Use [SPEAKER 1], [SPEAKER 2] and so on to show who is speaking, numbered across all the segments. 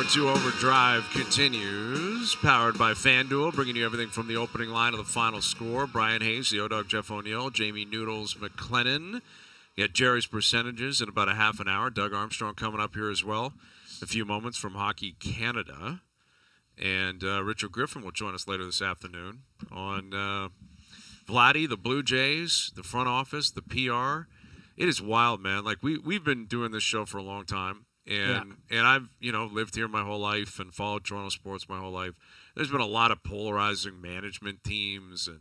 [SPEAKER 1] Hour 2 Overdrive continues, powered by FanDuel, bringing you everything from the opening line of the final score. Bryan Hayes, the O-Dog Jeff O'Neill, Jamie Noodles McLennan. You got Gerry's percentages in about a half an hour. Doug Armstrong coming up here as well. A few moments from Hockey Canada. And Richard Griffin will join us later this afternoon on Vladdy, the Blue Jays, the front office, the PR. It is wild, man. Like, we've been doing this show for a long time. And I've, lived here my whole life and followed Toronto sports my whole life. There's been a lot of polarizing management teams and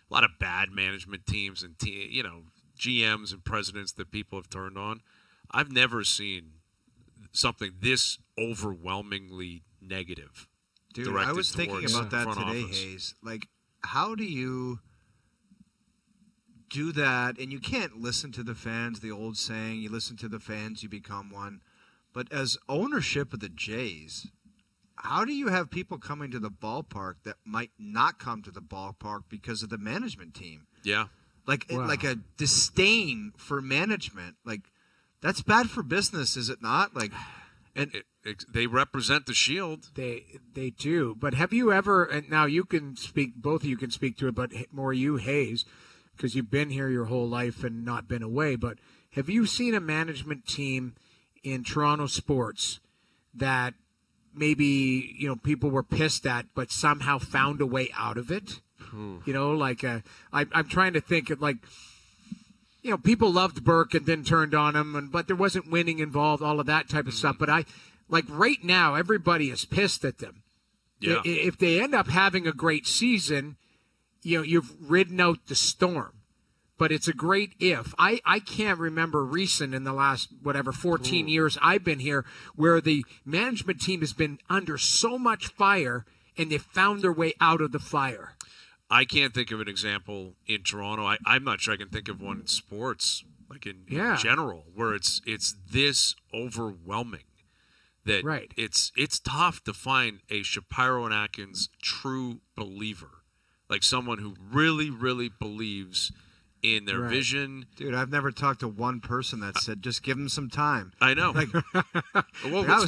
[SPEAKER 1] a lot of bad management teams and, GMs and presidents that people have turned on. I've never seen something this overwhelmingly negative.
[SPEAKER 2] Dude, I was thinking about that today, office. Hayes. Like, how do you do that? And you can't listen to the fans, the old saying, you listen to the fans, you become one. But as ownership of the Jays, how do you have people coming to the ballpark that might not come to the ballpark because of the management team?
[SPEAKER 1] Yeah.
[SPEAKER 2] Like a disdain for management. Like, that's bad for business, is it not? Like, and
[SPEAKER 1] they represent the Shield.
[SPEAKER 3] They do. But have you ever? And now you can speak. Both of you can speak to it, but more you, Hayes, because you've been here your whole life and not been away. But have you seen a management team in Toronto sports that maybe people were pissed at, but somehow found a way out of it? I'm trying to think of people loved Burke and then turned on him, but there wasn't winning involved, all of that type of stuff. But right now, everybody is pissed at them.
[SPEAKER 1] Yeah.
[SPEAKER 3] If they end up having a great season, you've ridden out the storm. But it's a great if. I can't remember recent in the last, 14 years I've been here where the management team has been under so much fire and they found their way out of the fire.
[SPEAKER 1] I can't think of an example in Toronto. I'm not sure I can think of one in sports, like in general, where it's this overwhelming that it's tough to find a Shapiro and Atkins true believer, like someone who really, really believes in their vision.
[SPEAKER 2] Dude, I've never talked to one person that said, just give them some time.
[SPEAKER 1] I know. It's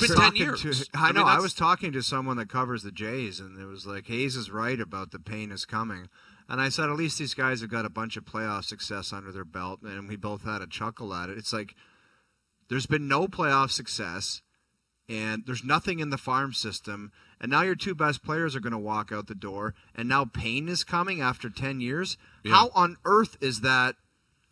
[SPEAKER 1] been 10 years.
[SPEAKER 2] I was talking to someone that covers the Jays, and it was like, Hayes is right about the pain is coming. And I said, at least these guys have got a bunch of playoff success under their belt, and we both had a chuckle at it. It's like, there's been no playoff success, and there's nothing in the farm system, and now your two best players are going to walk out the door, and now pain is coming after 10 years? Yeah. How on earth is that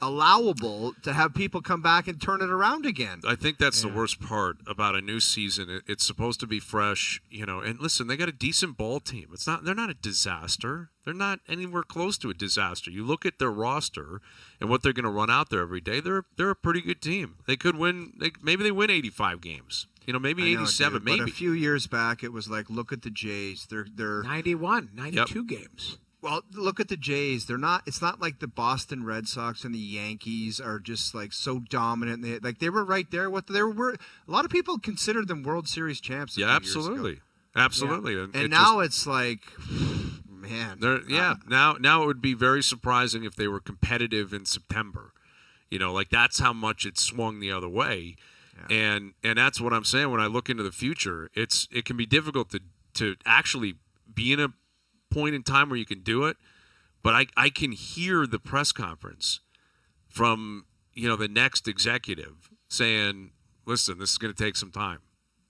[SPEAKER 2] allowable to have people come back and turn it around again?
[SPEAKER 1] I think that's the worst part about a new season. It's supposed to be fresh, and listen, they got a decent ball team. They're not a disaster. They're not anywhere close to a disaster. You look at their roster and what they're going to run out there every day, they're a pretty good team. They could win, maybe they win 85 games. Maybe 87, maybe.
[SPEAKER 2] But a few years back, it was like, look at the Jays. They're
[SPEAKER 3] 91, 92 games.
[SPEAKER 2] Well, look at the Jays. It's not like the Boston Red Sox and the Yankees are just like so dominant. They were right there. A lot of people considered them World Series champs.
[SPEAKER 1] Absolutely,
[SPEAKER 2] years ago.
[SPEAKER 1] Absolutely.
[SPEAKER 2] Yeah. And now it's like, man.
[SPEAKER 1] Now it would be very surprising if they were competitive in September. That's how much it swung the other way. Yeah. And that's what I'm saying when I look into the future. It can be difficult to actually be in a point in time where you can do it, but I can hear the press conference from the next executive saying, listen, this is going to take some time.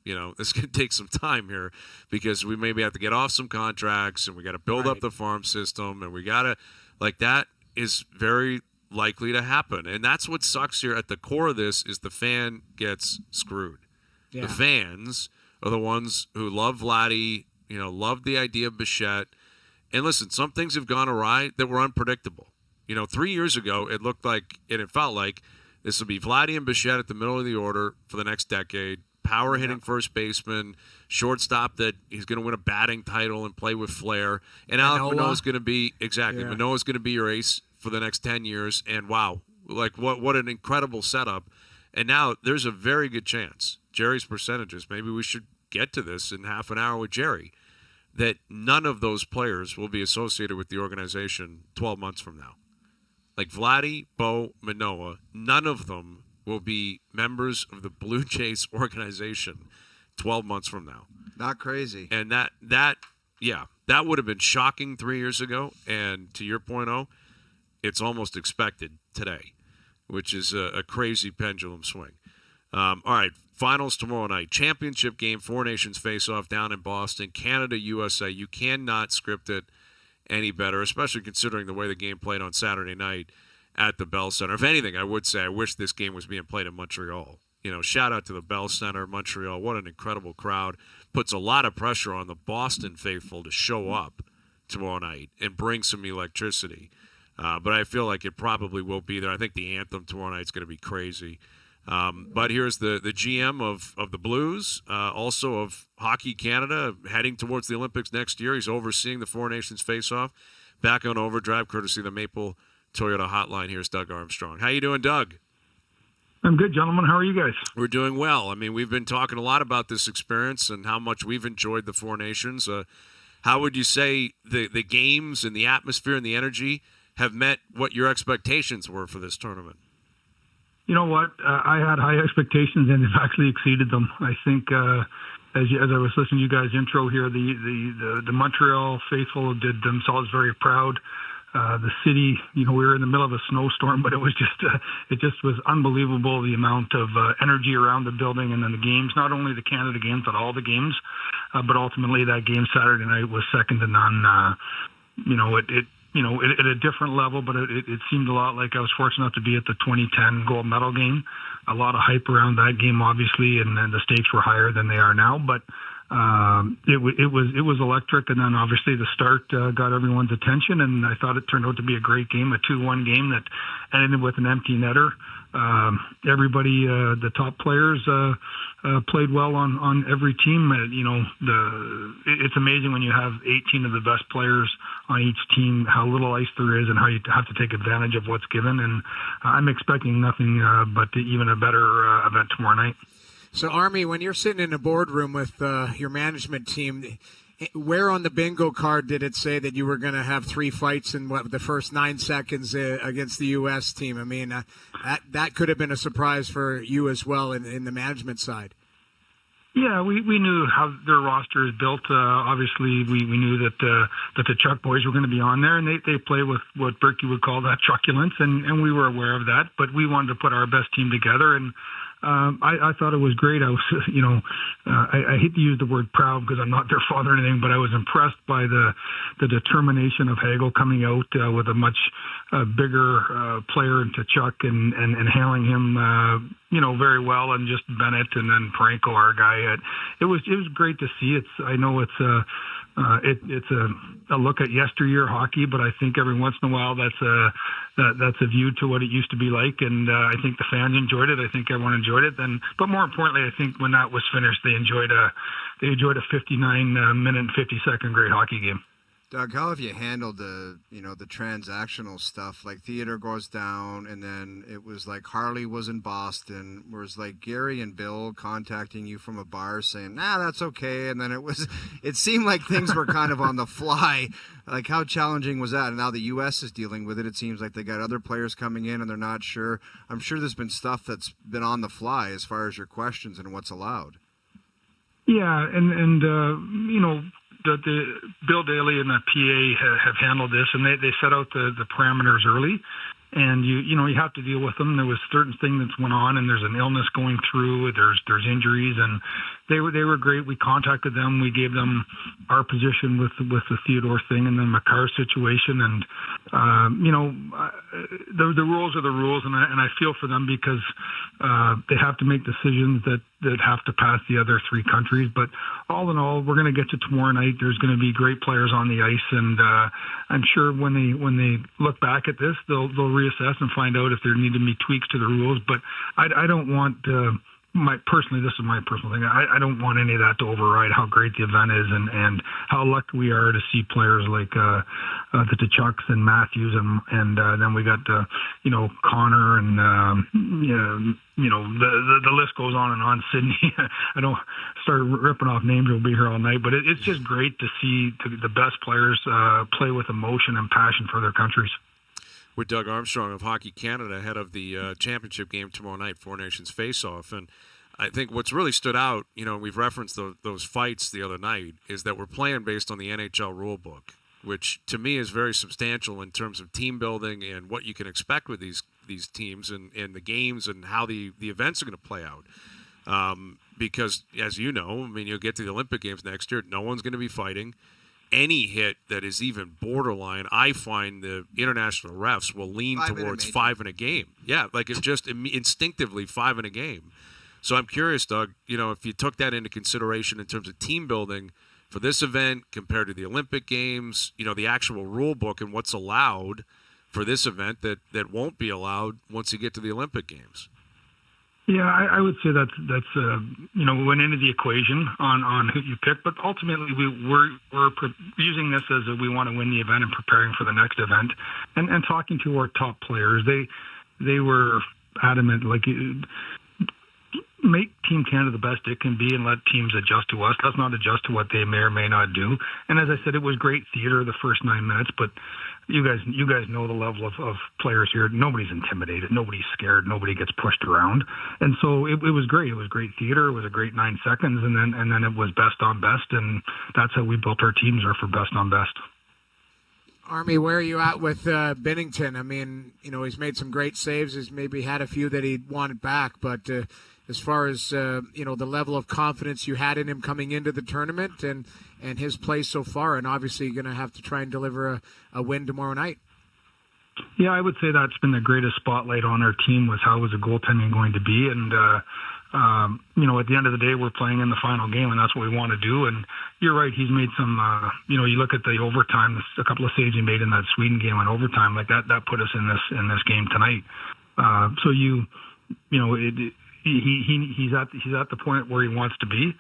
[SPEAKER 1] This is going to take some time here because we maybe have to get off some contracts and we got to build up the farm system and we got to, that is very likely to happen. And that's what sucks here at the core of this is the fan gets screwed. Yeah. The fans are the ones who love Vladdy, love the idea of Bichette. And listen, some things have gone awry that were unpredictable. 3 years ago, it looked like, and it felt like this would be Vladdy and Bichette at the middle of the order for the next decade. Power hitting first baseman, shortstop that he's going to win a batting title and play with flair. And Alek Manoah's going to be, Manoah's going to be your ace for the next 10 years. And wow, what an incredible setup. And now there's a very good chance, Gerry's percentages, maybe we should get to this in half an hour with Gerry, that none of those players will be associated with the organization 12 months from now. Like Vladdy, Bo, Manoah, none of them will be members of the Blue Jays organization 12 months from now.
[SPEAKER 2] Not crazy.
[SPEAKER 1] And that would have been shocking 3 years ago. And to your point, it's almost expected today, which is a crazy pendulum swing. All right, finals tomorrow night. Championship game, Four Nations face-off down in Boston. Canada, USA. You cannot script it any better, especially considering the way the game played on Saturday night at the Bell Center. If anything, I would say I wish this game was being played in Montreal. Shout out to the Bell Center, Montreal. What an incredible crowd. Puts a lot of pressure on the Boston faithful to show up tomorrow night and bring some electricity. But I feel like it probably will be there. I think the anthem tomorrow night is going to be crazy. But here's the GM of the Blues, also of Hockey Canada, heading towards the Olympics next year. He's overseeing the Four Nations face-off. Back on Overdrive, courtesy of the Maple Toyota Hotline. Here's Doug Armstrong. How you doing, Doug?
[SPEAKER 4] I'm good, gentlemen. How are you guys?
[SPEAKER 1] We're doing well. I mean, we've been talking a lot about this experience and how much we've enjoyed the Four Nations. How would you say the games and the atmosphere and the energy have met what your expectations were for this tournament?
[SPEAKER 4] You know what? I had high expectations, and they've actually exceeded them. I think as I was listening to you guys' intro here, the Montreal faithful did themselves very proud. The city, we were in the middle of a snowstorm, but it just was unbelievable, the amount of energy around the building, and then the games, not only the Canada games, but all the games. But ultimately, that game Saturday night was second to none. At a different level, but it seemed a lot like I was fortunate enough to be at the 2010 gold medal game. A lot of hype around that game, obviously, and then the stakes were higher than they are now. But it was electric, and then obviously the start got everyone's attention, and I thought it turned out to be a great game, a 2-1 game that ended with an empty netter. Everybody, the top players, played well on every team. It's amazing when you have 18 of the best players on each team, how little ice there is and how you have to take advantage of what's given. And I'm expecting nothing but even a better event tomorrow night.
[SPEAKER 3] So, Army, when you're sitting in a boardroom with your management team, where on the bingo card did it say that you were going to have 3 fights in the first 9 seconds against the U.S. team? I mean, that could have been a surprise for you as well in the management side.
[SPEAKER 4] Yeah, we knew how their roster is built. Obviously, we knew that the Chuck boys were going to be on there, and they play with what Berkey would call that truculence, and we were aware of that. But we wanted to put our best team together, and I thought it was great. I was, I hate to use the word proud because I'm not their father or anything, but I was impressed by the determination of Hagel coming out with a much bigger player into Chuck and handling him, very well, and just Bennett and then Parenko, our guy. It was great to see. I know it's a look at yesteryear hockey, but I think every once in a while that's a view to what it used to be like, and I think the fans enjoyed it. I think everyone enjoyed it. But more importantly, I think when that was finished, they enjoyed a 59-minute and 50-second great hockey game.
[SPEAKER 2] Doug, how have you handled the transactional stuff? Like theater goes down, and then it was like Harley was in Boston, whereas like Gerry and Bill contacting you from a bar saying, "Nah, that's okay," and then it seemed like things were kind of on the fly. Like, how challenging was that? And now the U.S. is dealing with it. It seems like they got other players coming in, and they're not sure. I'm sure there's been stuff that's been on the fly as far as your questions and what's allowed.
[SPEAKER 4] Yeah, and the Bill Daly and the PA have handled this, and they set out the parameters early, and you have to deal with them. There was certain thing that's went on, and there's an illness going through. There's injuries, and they were great. We contacted them. We gave them our position with the Theodore thing, and then McCarr's situation, and the rules are the rules, and I feel for them because they have to make decisions that have to pass the other 3 countries. But all in all, we're going to get to tomorrow night. There's going to be great players on the ice, and I'm sure when they look back at this, they'll reassess and find out if there need to be tweaks to the rules. But I don't want this is my personal thing. I don't want any of that to override how great the event is and how lucky we are to see players like the Tkachuks and Matthews and then we got Connor and the list goes on and on. Sidney, I don't start ripping off names. We'll be here all night, but it's just great to see the best players play with emotion and passion for their countries.
[SPEAKER 1] With Doug Armstrong of Hockey Canada ahead of the championship game tomorrow night, Four Nations face-off. And I think what's really stood out, we've referenced those fights the other night, is that we're playing based on the NHL rule book, which to me is very substantial in terms of team building and what you can expect with these teams and the games and how the events are going to play out. Because, as you know, you'll get to the Olympic Games next year, no one's going to be fighting. Any hit that is even borderline, I find the international refs will lean towards 5 in a game. Yeah, like it's just instinctively 5 in a game. So I'm curious, Doug, if you took that into consideration in terms of team building for this event compared to the Olympic Games, the actual rule book and what's allowed for this event that won't be allowed once you get to the Olympic Games.
[SPEAKER 4] Yeah, I would say that's went into the equation on who you pick, but ultimately we're using this as we want to win the event and preparing for the next event, and talking to our top players, they were adamant, like, make Team Canada the best it can be and let teams adjust to us. Let's not adjust to what they may or may not do. And as I said, it was great theater the first 9 minutes, but you guys know the level of players here. Nobody's intimidated. Nobody's scared. Nobody gets pushed around. And so it was great. It was great theater. It was a great 9 seconds. And then it was best on best. And that's how we built our teams, are for best on best.
[SPEAKER 3] Army, where are you at with Binnington? He's made some great saves. He's maybe had a few that he wanted back, but as far as the level of confidence you had in him coming into the tournament and his play so far, and obviously you're going to have to try and deliver a win tomorrow night.
[SPEAKER 4] Yeah, I would say that's been the greatest spotlight on our team, was how was the goaltending going to be. And, at the end of the day, we're playing in the final game, and that's what we want to do. And you're right, he's made some, you look at the overtime, a couple of saves he made in that Sweden game on overtime, like that put us in this game tonight. He's at the point where he wants to be.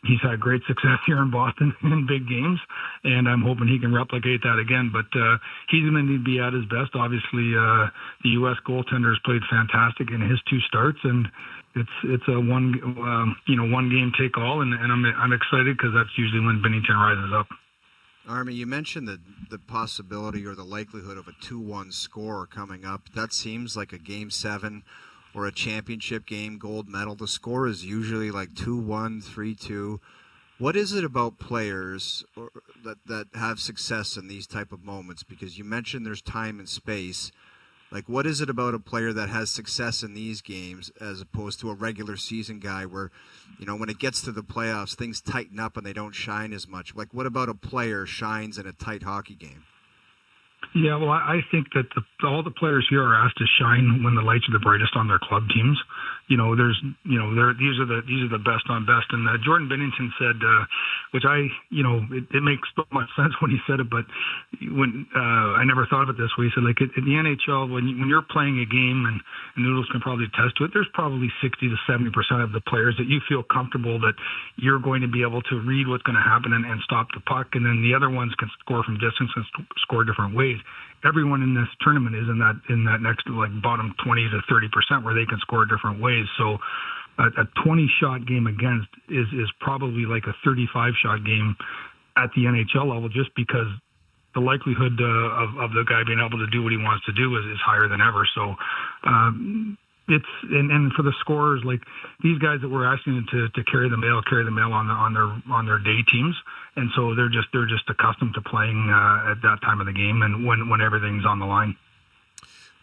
[SPEAKER 4] He's had great success here in Boston in big games, and I'm hoping he can replicate that again. But he's going to need to be at his best. Obviously, the U.S. goaltender has played fantastic in his 2 starts, and it's a one game take all, and I'm excited because that's usually when Binnington rises up.
[SPEAKER 2] Army, you mentioned the possibility or the likelihood of a 2-1 score coming up. That seems like a Game 7 or a championship game, gold medal. The score is usually like 2-1, 3-2. What is it about players that have success in these type of moments? Because you mentioned there's time and space. Like, what is it about a player that has success in these games as opposed to a regular season guy where, when it gets to the playoffs, things tighten up and they don't shine as much? Like, what about a player shines in a tight hockey game?
[SPEAKER 4] Yeah, well, I think that all the players here are asked to shine when the lights are the brightest on their club teams. These are the best on best. And Jordan Binnington said, which it makes so much sense when he said it, but when I never thought of it this way. He said, like, at the NHL, when you're playing a game, and Noodles can probably attest to it, there's probably 60 to 70% of the players that you feel comfortable that you're going to be able to read what's going to happen and stop the puck, and then the other ones can score from distance and score different ways. Everyone in this tournament is in that next, like, bottom 20 to 30% where they can score different ways. So a 20-shot game against is probably like a 35-shot game at the NHL level, just because the likelihood of the guy being able to do what he wants to do is higher than ever. So it's and for the scorers, like these guys that we're asking to carry the mail on their day teams, and so they're just accustomed to playing at that time of the game and when everything's on the line.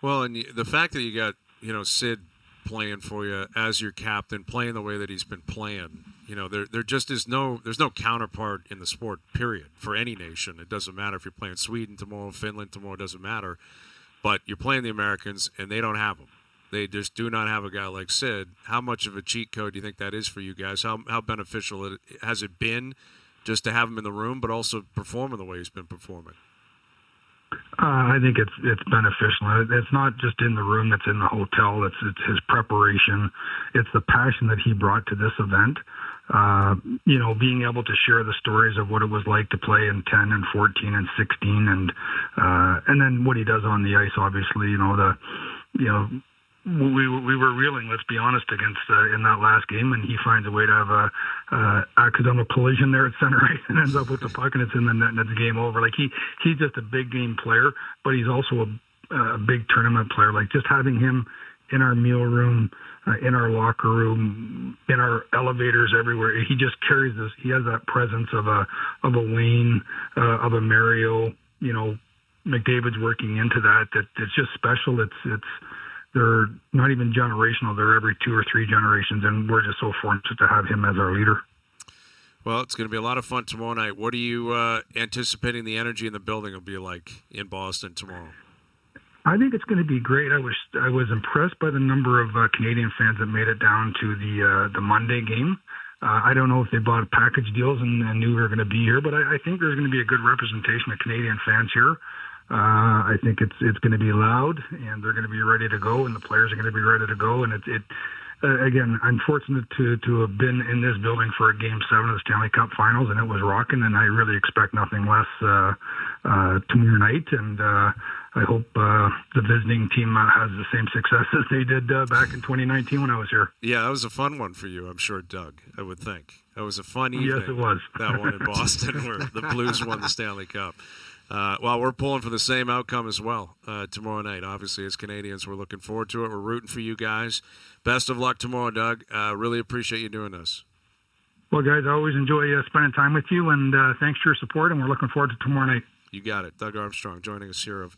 [SPEAKER 1] Well, and the fact that you got Sid playing for you as your captain, playing the way that he's been playing, there just is there's no counterpart in the sport, period, for any nation. It doesn't matter if you're playing Sweden tomorrow, Finland tomorrow, it doesn't matter. But you're playing the Americans, and they don't have them. They just do not have a guy like Sid. How much of a cheat code do you think that is for you guys? How beneficial has it been just to have him in the room, but also performing the way he's been performing?
[SPEAKER 4] I think it's beneficial. It's not just in the room; it's in the hotel. It's his preparation. It's the passion that he brought to this event. Being able to share the stories of what it was like to play in 10 and 14 and 16, and then what he does on the ice. Obviously, we were reeling, let's be honest, against in that last game, and he finds a way to have a accidental collision there at center ice and ends up with the puck, and it's in the net, and it's game over. Like he's just a big game player, but he's also a big tournament player. Like just having him in our meal room, in our locker room, in our elevators, everywhere. He just carries this. He has that presence of a Wayne, of a Mario. You know, McDavid's working into that. That it's just special. It's they're not even generational. They're every 2 or 3 generations, and we're just so fortunate to have him as our leader.
[SPEAKER 1] Well, it's going to be a lot of fun tomorrow night. What are you anticipating the energy in the building will be like in Boston tomorrow?
[SPEAKER 4] I think it's going to be great. I was impressed by the number of Canadian fans that made it down to the Monday game. I don't know if they bought package deals and knew we were going to be here, but I think there's going to be a good representation of Canadian fans here. I think it's going to be loud, and they're going to be ready to go, and the players are going to be ready to go. And again, I'm fortunate to have been in this building for a Game 7 of the Stanley Cup Finals, and it was rocking, and I really expect nothing less tomorrow night. And I hope the visiting team has the same success as they did back in 2019 when I was here.
[SPEAKER 1] Yeah, that was a fun one for you, I'm sure, Doug, I would think. That was a fun evening.
[SPEAKER 4] Yes, it was.
[SPEAKER 1] That one in Boston where the Blues won the Stanley Cup. Well, we're pulling for the same outcome as well tomorrow night. Obviously, as Canadians, we're looking forward to it. We're rooting for you guys. Best of luck tomorrow, Doug. Really appreciate you doing this.
[SPEAKER 4] Well, guys, I always enjoy spending time with you, and thanks for your support, and we're looking forward to tomorrow night.
[SPEAKER 1] You got it. Doug Armstrong joining us here of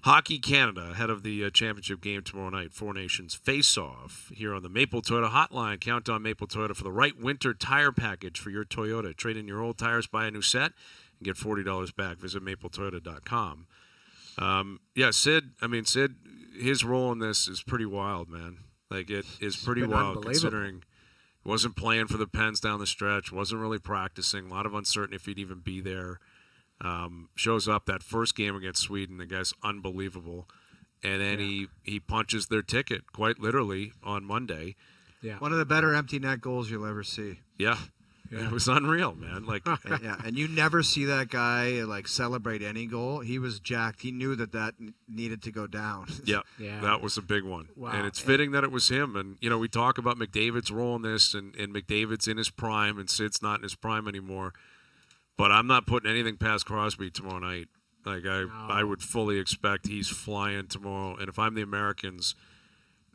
[SPEAKER 1] Hockey Canada ahead of the championship game tomorrow night. Four Nations face-off here on the Maple Toyota Hotline. Count on Maple Toyota for the right winter tire package for your Toyota. Trade in your old tires, buy a new set, and get $40 back. Visit mapletoyota.com. Yeah, Sid, his role in this is pretty wild, man. Like, it is pretty wild considering he wasn't playing for the Pens down the stretch, wasn't really practicing, a lot of uncertainty if he'd even be there. Shows up that first game against Sweden, the guy's unbelievable. And then he punches their ticket, quite literally, on Monday.
[SPEAKER 3] Yeah.
[SPEAKER 2] One of the better empty net goals you'll ever see.
[SPEAKER 1] Yeah. It was unreal, man. Like,
[SPEAKER 2] and you never see that guy like celebrate any goal. He was jacked. He knew that needed to go down.
[SPEAKER 1] Yeah, that was a big one.
[SPEAKER 3] Wow.
[SPEAKER 1] And it's fitting that it was him. And we talk about McDavid's role in this, and McDavid's in his prime, and Sid's not in his prime anymore. But I'm not putting anything past Crosby tomorrow night. Like I would fully expect he's flying tomorrow. And if I'm the Americans,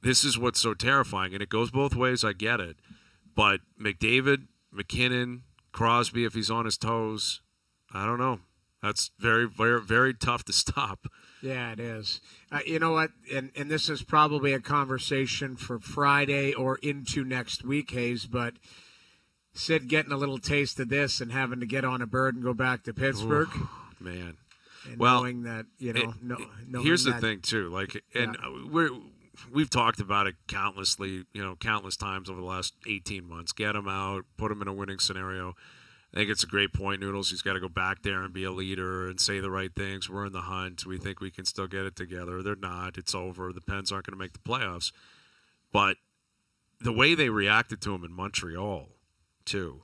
[SPEAKER 1] this is what's so terrifying. And it goes both ways. I get it. But McDavid, McKinnon, Crosby, if he's on his toes, I don't know. That's very, very, very tough to stop.
[SPEAKER 3] Yeah, it is. You know what? And this is probably a conversation for Friday or into next week, Hayes, but Sid getting a little taste of this and having to get on a bird and go back to Pittsburgh.
[SPEAKER 1] Ooh, man.
[SPEAKER 3] And
[SPEAKER 1] well,
[SPEAKER 3] knowing that, knowing
[SPEAKER 1] here's
[SPEAKER 3] that,
[SPEAKER 1] the thing, too. Like, and we've talked about it countless times over the last 18 months. Get him out, put him in a winning scenario. I think it's a great point, Noodles. He's got to go back there and be a leader and say the right things. We're in the hunt. We think we can still get it together. They're not. It's over. The Pens aren't going to make the playoffs. But the way they reacted to him in Montreal, too,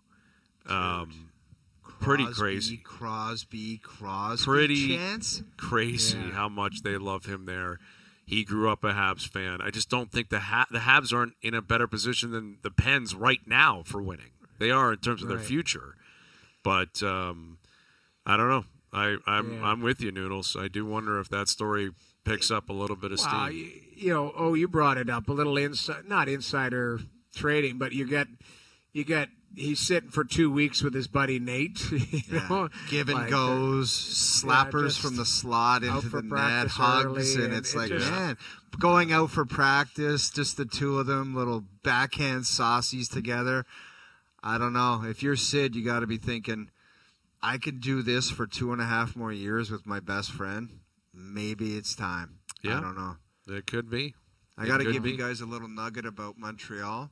[SPEAKER 1] pretty crazy.
[SPEAKER 2] Crosby,
[SPEAKER 1] pretty
[SPEAKER 2] chance?
[SPEAKER 1] Crazy how much they love him there. He grew up a Habs fan. I just don't think the Habs aren't in a better position than the Pens right now for winning. They are in terms of their future. But I don't know. I'm with you, Noodles. I do wonder if that story picks up a little bit of steam.
[SPEAKER 3] You brought it up. A little not insider trading, but you get he's sitting for 2 weeks with his buddy Nate.
[SPEAKER 2] Give and goes, slappers from the slot into the net, hugs, and it's like, man, going out for practice, just the two of them, little backhand saucies together. I don't know. If you're Sid, you got to be thinking, I could do this for 2.5 more years with my best friend. Maybe it's time.
[SPEAKER 1] Yeah.
[SPEAKER 2] I don't know.
[SPEAKER 1] It could be.
[SPEAKER 2] I got to give you guys a little nugget about Montreal.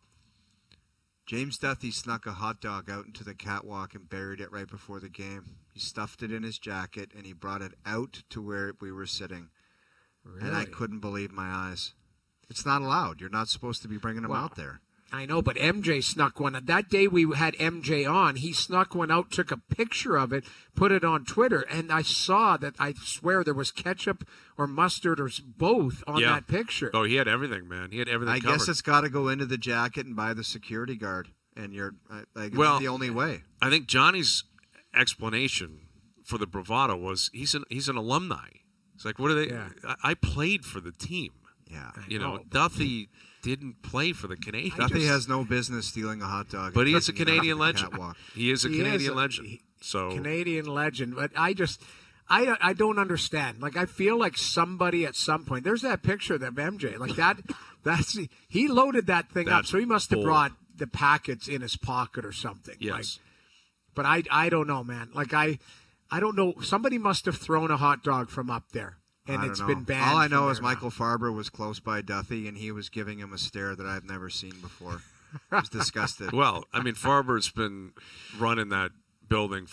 [SPEAKER 2] James Duthie snuck a hot dog out into the catwalk and buried it right before the game. He stuffed it in his jacket, and he brought it out to where we were sitting. Really? And I couldn't believe my eyes. It's not allowed. You're not supposed to be bringing them out there.
[SPEAKER 3] I know, but MJ snuck one. That day we had MJ on, he snuck one out, took a picture of it, put it on Twitter, and I saw that, I swear there was ketchup or mustard or both on that picture.
[SPEAKER 1] Oh, he had everything, man. He had everything
[SPEAKER 2] I
[SPEAKER 1] covered.
[SPEAKER 2] guess it's got to go into the jacket and by the security guard, and it's the only way.
[SPEAKER 1] I think Johnny's explanation for the bravado was he's an alumni. It's like, what are they? Yeah. I played for the team.
[SPEAKER 2] Yeah.
[SPEAKER 1] You know, Duthie didn't play for the Canadiens.
[SPEAKER 2] Duthie has no business stealing a hot dog.
[SPEAKER 1] But he is a Canadian legend. He is a Canadian legend.
[SPEAKER 3] Canadian legend. But I don't understand. Like, I feel like somebody at some point, there's that picture of MJ. Like, he loaded that thing up, so he must have brought the packets in his pocket or something.
[SPEAKER 1] Yes.
[SPEAKER 3] Like, but I don't know, man. Like, I don't know. Somebody must have thrown a hot dog from up there. And it's been banned.
[SPEAKER 2] All I know is Michael Farber was close by Duthie, and he was giving him a stare that I've never seen before. I was disgusted.
[SPEAKER 1] Well, I mean, Farber's been running that building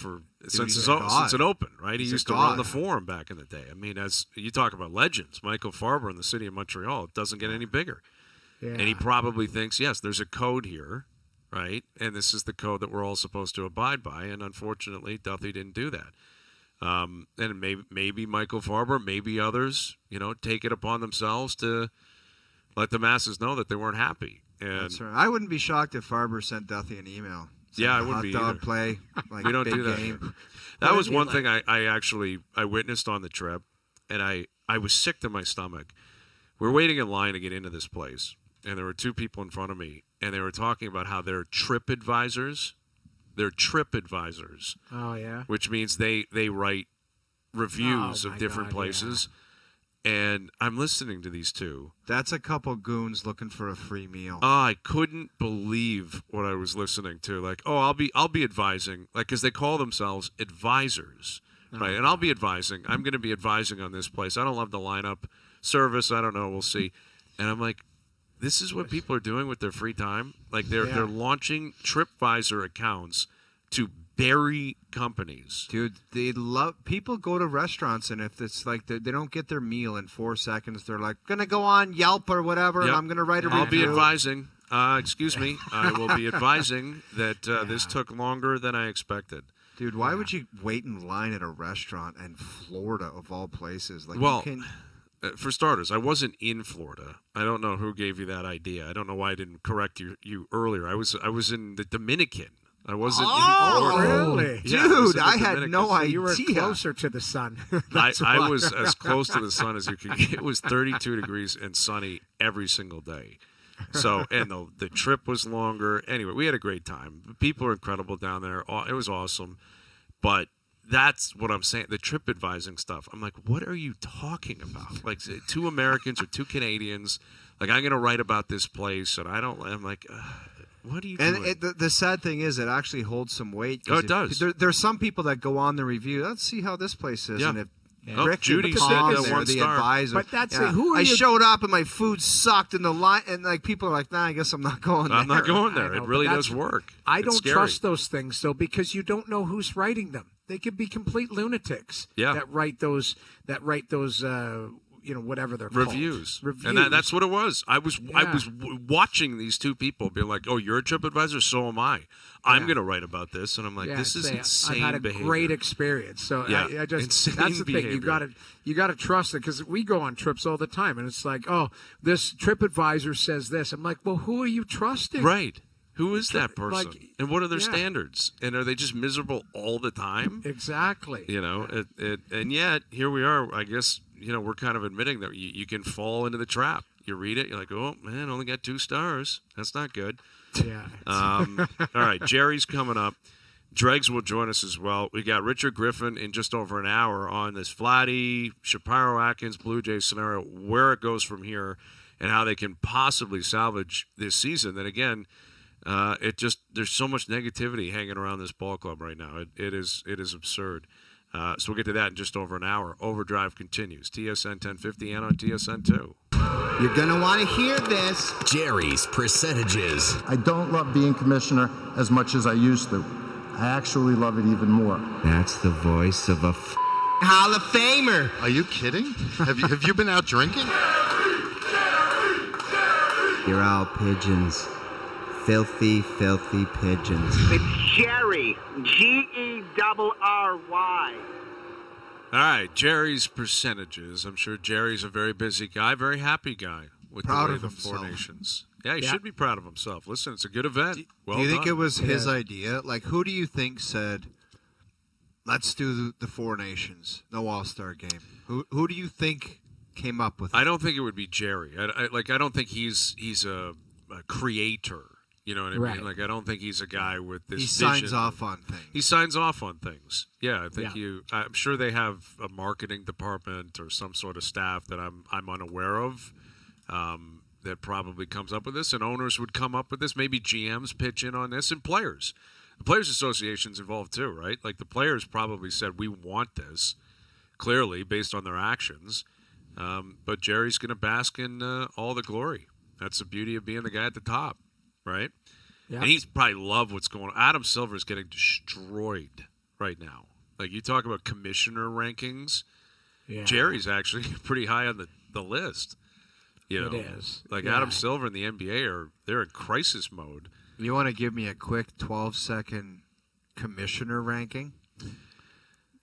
[SPEAKER 1] since it opened, right? He used to run the Forum back in the day. I mean, as you talk about legends, Michael Farber in the city of Montreal, it doesn't get any bigger. Yeah. And he probably thinks, yes, there's a code here, right? And this is the code that we're all supposed to abide by. And unfortunately, Duthie didn't do that. And maybe Michael Farber, maybe others, take it upon themselves to let the masses know that they weren't happy. And
[SPEAKER 2] that's right. I wouldn't be shocked if Farber sent Duthie an email.
[SPEAKER 1] Yeah, I wouldn't be either.
[SPEAKER 2] Hot dog play, like
[SPEAKER 1] we don't
[SPEAKER 2] big
[SPEAKER 1] do that.
[SPEAKER 2] Game.
[SPEAKER 1] That was one thing I witnessed on the trip, and I was sick to my stomach. We're waiting in line to get into this place, and there were two people in front of me, and they were talking about how they're trip advisors. They're trip advisors.
[SPEAKER 3] Oh, yeah.
[SPEAKER 1] Which means they write reviews of different places. Yeah. And I'm listening to these two.
[SPEAKER 2] That's a couple goons looking for a free meal.
[SPEAKER 1] Oh, I couldn't believe what I was listening to. Like, I'll be advising, like, because they call themselves advisors, right? And I'll be advising. I'm going to be advising on this place. I don't love the lineup service. I don't know. We'll see. And I'm like, this is what people are doing with their free time. Like they're launching TripAdvisor accounts to bury companies.
[SPEAKER 2] Dude, people go to restaurants, and if it's like they don't get their meal in 4 seconds, they're like, gonna go on Yelp or whatever, and I'm gonna write a review.
[SPEAKER 1] I'll be advising. Excuse me. I will be advising that this took longer than I expected.
[SPEAKER 2] Dude, why would you wait in line at a restaurant in Florida of all places? Like,
[SPEAKER 1] for starters, I wasn't in Florida. I don't know who gave you that idea. I don't know why I didn't correct you earlier. I was in the Dominican. I wasn't in Florida.
[SPEAKER 3] Really?
[SPEAKER 1] Yeah,
[SPEAKER 2] dude, I had no idea.
[SPEAKER 3] You were closer to the sun.
[SPEAKER 1] I was as close to the sun as you could get. It was 32 degrees and sunny every single day. So, and the trip was longer. Anyway, we had a great time. People are incredible down there. It was awesome. But that's what I'm saying. The trip advising stuff. I'm like, what are you talking about? Like, two Americans or two Canadians. Like, I'm going to write about this place, and I'm like, what are you doing?
[SPEAKER 2] And the sad thing is, it actually holds some weight.
[SPEAKER 1] Oh, it does.
[SPEAKER 2] There's some people that go on the review. Let's see how this place is.
[SPEAKER 1] Yeah.
[SPEAKER 2] And if
[SPEAKER 1] Judy said
[SPEAKER 2] that
[SPEAKER 1] 1 star.
[SPEAKER 2] Advisor.
[SPEAKER 3] But that's it. Who are
[SPEAKER 2] I
[SPEAKER 3] you?
[SPEAKER 2] showed up and my food sucked in the line, and like people are like, "Nah, I guess I'm not going there."
[SPEAKER 1] I'm not going there.
[SPEAKER 3] Know,
[SPEAKER 1] it really does work.
[SPEAKER 3] I
[SPEAKER 1] It's
[SPEAKER 3] don't
[SPEAKER 1] scary.
[SPEAKER 3] trust those things though, because you don't know who's writing them. They could be complete lunatics.
[SPEAKER 1] Yeah.
[SPEAKER 3] That write those. Whatever they're
[SPEAKER 1] Reviews.
[SPEAKER 3] called.
[SPEAKER 1] And that's what it was. I was watching these two people being like, "Oh, you're a TripAdvisor, so am I. I'm going to write about this," and I'm like, "This is insane
[SPEAKER 3] I've had a
[SPEAKER 1] behavior."
[SPEAKER 3] great experience. So I just
[SPEAKER 1] insane
[SPEAKER 3] that's the
[SPEAKER 1] behavior.
[SPEAKER 3] thing. You got to trust it, because we go on trips all the time, and it's like, "Oh, this TripAdvisor says this." I'm like, "Well, who are you trusting?"
[SPEAKER 1] Right. Who is that person?
[SPEAKER 3] Like,
[SPEAKER 1] and what are their standards? And are they just miserable all the time?
[SPEAKER 3] Exactly.
[SPEAKER 1] And yet here we are. I guess we're kind of admitting that you can fall into the trap. You read it, you're like, "Oh man, only got 2 stars. That's not good."
[SPEAKER 3] Yeah.
[SPEAKER 1] All right, Gerry's coming up. Dregs will join us as well. We got Richard Griffin in just over an hour on this Vladdy, Shapiro-Atkins, Blue Jays scenario, where it goes from here, and how they can possibly salvage this season. That again, there's so much negativity hanging around this ball club right now. It is absurd. So we'll get to that in just over an hour. Overdrive continues. TSN 1050 and on TSN 2.
[SPEAKER 5] You're going to want to hear this.
[SPEAKER 6] Gerry's percentages.
[SPEAKER 7] I don't love being commissioner as much as I used to. I actually love it even more.
[SPEAKER 5] That's the voice of a Hall of Famer.
[SPEAKER 8] Are you kidding? Have you been out drinking?
[SPEAKER 5] You're all pigeons. Filthy, filthy pigeons.
[SPEAKER 9] It's Gerry. Gerry.
[SPEAKER 1] All right, Gerry's percentages. I'm sure Gerry's a very busy guy, very happy guy with
[SPEAKER 2] Proud
[SPEAKER 1] the way
[SPEAKER 2] of
[SPEAKER 1] the
[SPEAKER 2] himself.
[SPEAKER 1] Four Nations. Yeah, he should be proud of himself. Listen, it's a good event. Well
[SPEAKER 2] do you think
[SPEAKER 1] done.
[SPEAKER 2] it was his idea? Like, who do you think said, "Let's do the Four Nations, no All-Star game"? Who do you think came up with it.
[SPEAKER 1] I don't think it would be Gerry. I don't think he's a creator. You know what I mean? Like, I don't think he's a guy with this vision.
[SPEAKER 2] He signs off on things.
[SPEAKER 1] He signs off on things. Yeah, I think I'm sure they have a marketing department or some sort of staff that I'm unaware of that probably comes up with this, and owners would come up with this. Maybe GMs pitch in on this, and players. The Players Association's involved too, right? Like, the players probably said, we want this, clearly, based on their actions. But Gerry's going to bask in all the glory. That's the beauty of being the guy at the top. Right? Yeah. And he's probably love what's going on. Adam Silver's getting destroyed right now. Like, you talk about commissioner rankings. Yeah. Gerry's actually pretty high on the list. You know?
[SPEAKER 3] It is.
[SPEAKER 1] Like, Adam Silver and the NBA they're in crisis mode.
[SPEAKER 2] You want to give me a quick 12-second commissioner ranking?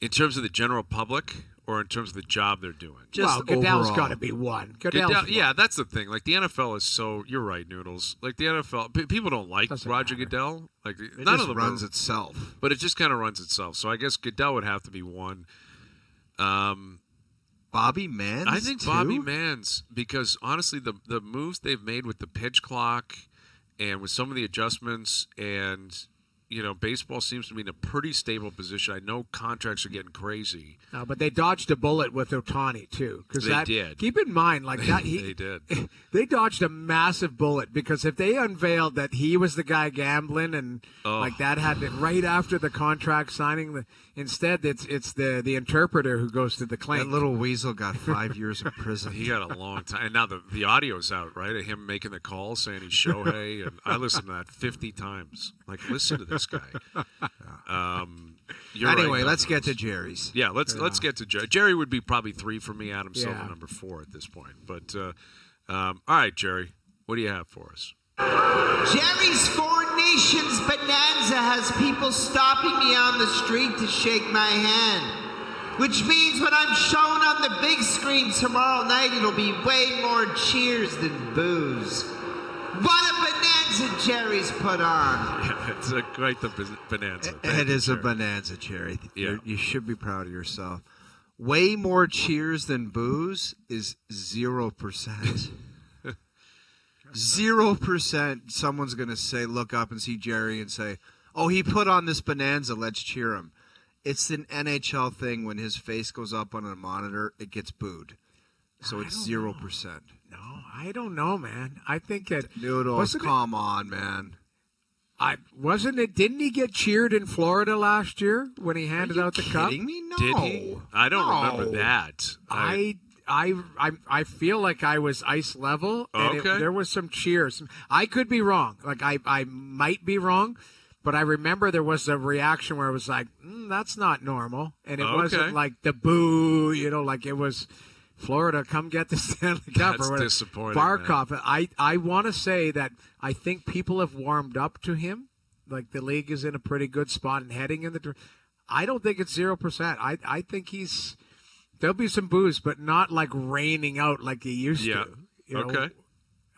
[SPEAKER 1] In terms of the general public or in terms of the job they're doing?
[SPEAKER 3] Well, Goodell's got to be one. Goodell,
[SPEAKER 1] yeah, that's the thing. Like, the NFL is so... You're right, Noodles. Like, the NFL... People don't like Roger Goodell. Like, none of them
[SPEAKER 2] runs itself.
[SPEAKER 1] But it just kind of runs itself. So I guess Goodell would have to be one.
[SPEAKER 2] Bobby Mans,
[SPEAKER 1] I think Bobby Mans, because honestly, the moves they've made with the pitch clock and with some of the adjustments, and baseball seems to be in a pretty stable position. I know contracts are getting crazy.
[SPEAKER 3] No, but they dodged a bullet with Ohtani too.
[SPEAKER 1] They did.
[SPEAKER 3] Keep in mind, like that.
[SPEAKER 1] They did.
[SPEAKER 3] They dodged a massive bullet, because if they unveiled that he was the guy gambling and like that happened right after the contract signing, instead it's the interpreter who goes to the claim.
[SPEAKER 2] That little weasel got 5 years in prison.
[SPEAKER 1] He got a long time, and now the audio's out, right? Of him making the call saying he's Shohei, and I listened to that 50 times. Like, listen to this guy.
[SPEAKER 2] Anyway,
[SPEAKER 1] right,
[SPEAKER 2] let's get to Gerry's.
[SPEAKER 1] Yeah, let's get to Gerry. Gerry would be probably 3 for me. Adam Silver number 4 at this point. But all right, Gerry, what do you have for us?
[SPEAKER 9] Gerry's Four Nations Bonanza has people stopping me on the street to shake my hand, which means when I'm shown on the big screen tomorrow night, it'll be way more cheers than booze. What a bonanza Gerry's put on.
[SPEAKER 1] Yeah, it's quite the bonanza.
[SPEAKER 2] It is a bonanza, Gerry.
[SPEAKER 1] Yeah.
[SPEAKER 2] You should be proud of yourself. Way more cheers than booze is 0%. 0% someone's going to look up and see Gerry and say, oh, he put on this bonanza, let's cheer him. It's an NHL thing. When his face goes up on a monitor, it gets booed. So it's 0%.
[SPEAKER 3] No, I don't know, man. I think that
[SPEAKER 2] Noodles, come on, man.
[SPEAKER 3] Didn't he get cheered in Florida last year when he handed out the cup?
[SPEAKER 2] Are you kidding me? No.
[SPEAKER 1] Did he? I don't remember that.
[SPEAKER 3] I feel like I was ice level, and there was some cheers. I could be wrong. Like, I might be wrong, but I remember there was a reaction where it was like, that's not normal. And it wasn't like the boo, like it was Florida, come get the Stanley Cup.
[SPEAKER 1] That's
[SPEAKER 3] or whatever.
[SPEAKER 1] disappointing.
[SPEAKER 3] Barkov. I want to say that I think people have warmed up to him. Like, the league is in a pretty good spot and heading in the. I don't think it's 0%. I think he's. There'll be some boos, but not like raining out like he used to.
[SPEAKER 1] Okay.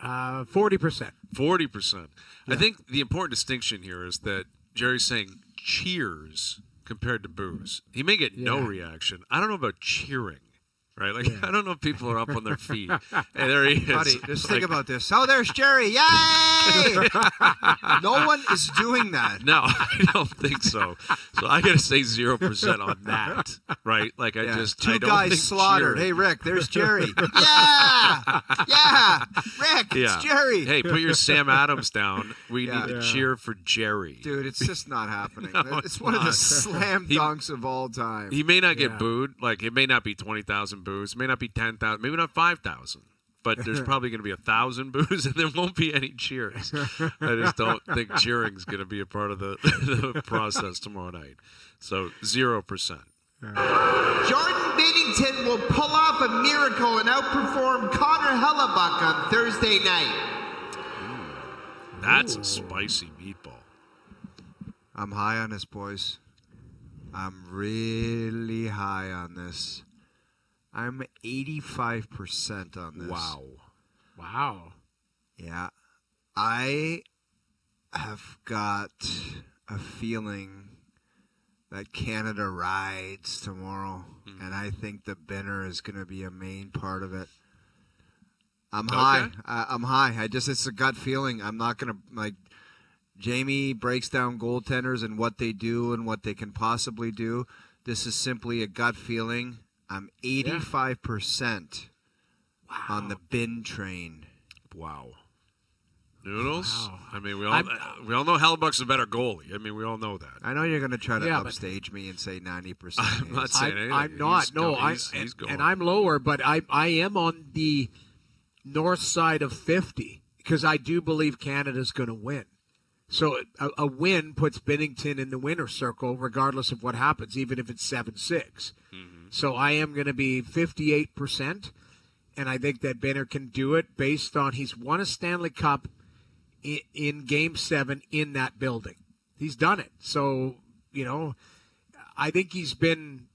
[SPEAKER 3] 40%.
[SPEAKER 1] 40%.
[SPEAKER 3] Yeah.
[SPEAKER 1] I think the important distinction here is that Gerry's saying cheers compared to boos. He may get no reaction. I don't know about cheering. Right? Like, I don't know if people are up on their feet. Hey, there he is.
[SPEAKER 2] Buddy, just think about this. Oh, there's Gerry. Yay! No one is doing that.
[SPEAKER 1] No, I don't think so. So I got to say 0% on that. Right? Like, I just,
[SPEAKER 2] Two
[SPEAKER 1] I don't
[SPEAKER 2] guys
[SPEAKER 1] think
[SPEAKER 2] slaughtered.
[SPEAKER 1] cheering.
[SPEAKER 2] Hey, Rick, there's Gerry. Yeah! Rick, it's Gerry.
[SPEAKER 1] Hey, put your Sam Adams down. We need to cheer for Gerry.
[SPEAKER 2] Dude, it's just not happening.
[SPEAKER 1] No,
[SPEAKER 2] it's one of the slam dunks of all time.
[SPEAKER 1] He may not get booed. Like, it may not be 20,000 boos. It may not be 10,000. Maybe not 5,000. But there's probably going to be 1,000 boos, and there won't be any cheers. I just don't think cheering's going to be a part of the process tomorrow night. So 0%.
[SPEAKER 9] Jordan Binnington will pull off a miracle and outperform Connor Hellebuck on Thursday night.
[SPEAKER 1] That's a spicy meatball.
[SPEAKER 2] I'm high on this, boys. I'm really high on this. I'm 85% on this.
[SPEAKER 3] Wow.
[SPEAKER 2] Yeah. I have got a feeling that Canada rides tomorrow, and I think the Binner is going to be a main part of it. I'm high. I'm high. It's a gut feeling. I'm not going to Jamie breaks down goaltenders and what they do and what they can possibly do. This is simply a gut feeling. I'm 85% on the bin train.
[SPEAKER 1] Wow. Noodles?
[SPEAKER 3] Wow.
[SPEAKER 1] I mean, we all know Hellebuck's a better goalie. I mean, we all know that.
[SPEAKER 2] I know you're going to try to upstage me and say 90%.
[SPEAKER 1] I'm not saying anything.
[SPEAKER 3] I'm not. He's going. And I'm lower, but I am on the north side of 50 because I do believe Canada's going to win. So a win puts Binnington in the winner's circle regardless of what happens, even if it's 7-6. Mm-hmm. So I am going to be 58%, and I think that Binner can do it based on he's won a Stanley Cup in Game 7 in that building. He's done it. So, I think he's been